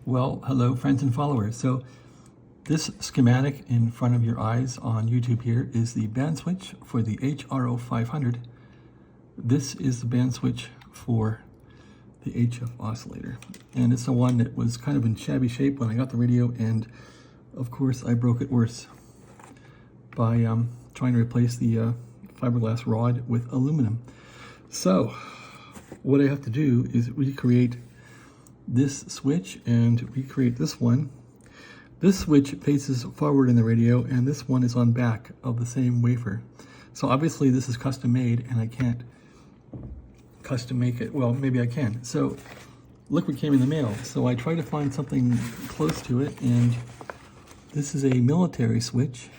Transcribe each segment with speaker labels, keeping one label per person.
Speaker 1: Well, hello friends and followers. So this schematic in front of your eyes on YouTube here is the band switch for the HRO 500. This is the band switch for the HF oscillator. And it's the one that was kind of in shabby shape when I got the radio, and of course I broke it worse by trying to replace the fiberglass rod with aluminum. So what I have to do is recreate this switch and recreate this one. This switch faces forward in the radio, and this one is on back of the same wafer. So obviously this is custom made, and I can't custom make it. Well, maybe I can. So look what came in the mail. So I tried to find something close to it, and this is a military switch.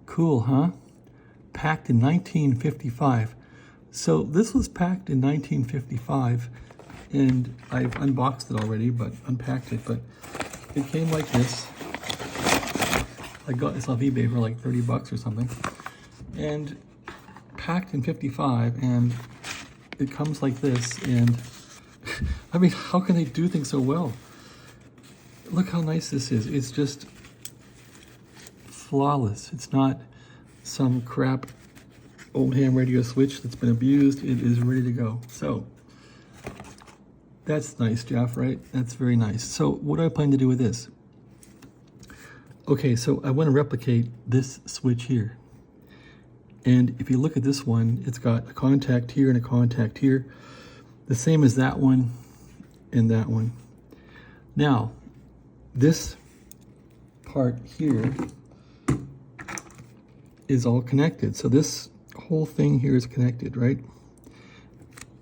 Speaker 1: Cool, huh? Packed in 1955. So this was packed in 1955, and I've unboxed it already, but unpacked it, but it came like this. I got this off eBay for like 30 bucks or something, and packed in 55, and it comes like this. And I mean, how can they do things so well? Look how nice this is. It's just flawless. It's not some crap old ham radio switch that's been abused. It is ready to go. So that's nice, Jeff, right? That's very nice. So what do I plan to do with this? Okay, so I want to replicate this switch here. And if you look at this one, it's got a contact here and a contact here, the same as that one and that one. Now, this part here is all connected. So this whole thing here is connected, right?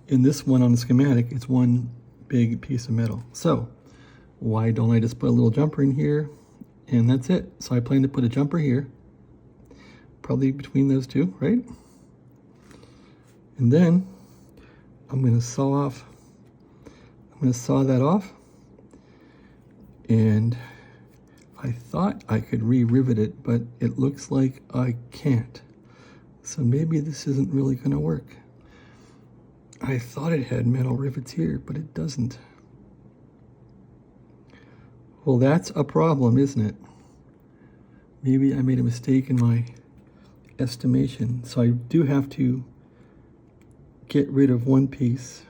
Speaker 1: In this one on the schematic, it's one big piece of metal. So why don't I just put a little jumper in here, and that's it. So I plan to put a jumper here, probably between those two, right? And then I'm going to saw that off, and I thought I could re-rivet it, but it looks like I can't. So maybe this isn't really going to work. I thought it had metal rivets here, but it doesn't. Well, that's a problem, isn't it? Maybe I made a mistake in my estimation. So I do have to get rid of one piece.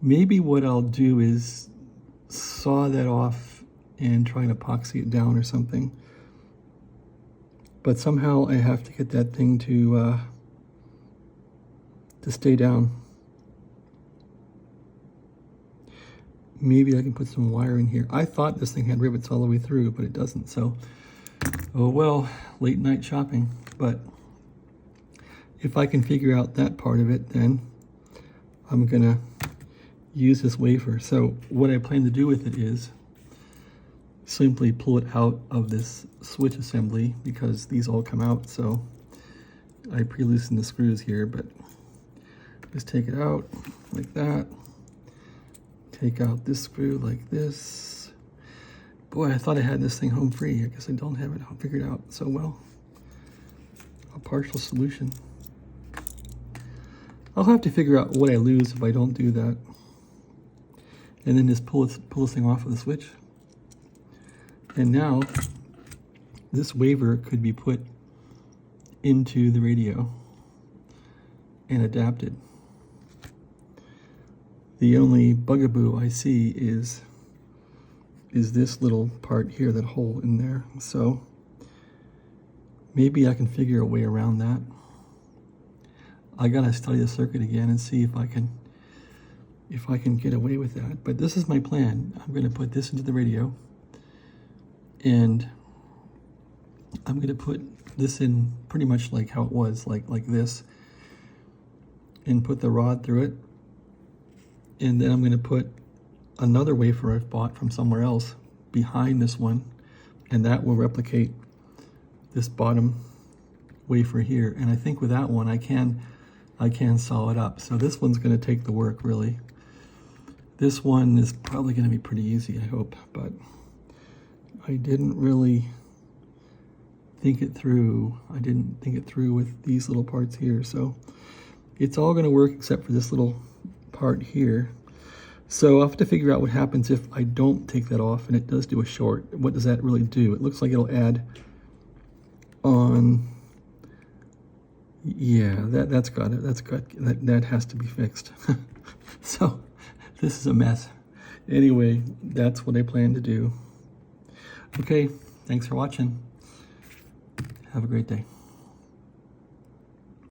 Speaker 1: Maybe what I'll do is saw that off and try and epoxy it down or something. But somehow I have to get that thing to stay down. Maybe I can put some wire in here. I thought this thing had rivets all the way through, but it doesn't. So, oh well, late night shopping. But if I can figure out that part of it, then I'm gonna use this wafer. So what I plan to do with it is simply pull it out of this switch assembly, because these all come out. So I pre-loosened the screws here, but just take it out like that. Take out this screw like this. Boy, I thought I had this thing home free. I guess I don't have it figured out so well. A partial solution. I'll have to figure out what I lose if I don't do that. And then just pull this thing off of the switch. And now this wafer could be put into the radio and adapted. The only bugaboo I see is this little part here, that hole in there. So maybe I can figure a way around that. I gotta study the circuit again and see if I can get away with that. But this is my plan. I'm gonna put this into the radio, and I'm gonna put this in pretty much like how it was, like this, and put the rod through it. And then I'm going to put another wafer I've bought from somewhere else behind this one, and that will replicate this bottom wafer here. And I think with that one I can saw it up. So this one's going to take the work, really. This one is probably going to be pretty easy, I hope, but I didn't really think it through. I didn't think it through with these little parts here. So it's all going to work except for this little part here. So I'll have to figure out what happens if I don't take that off and it does do a short. What does that really do? It looks like it'll add on. Yeah, that's got it. That's got that has to be fixed. So this is a mess. Anyway, that's what I plan to do. Okay, thanks for watching. Have a great day.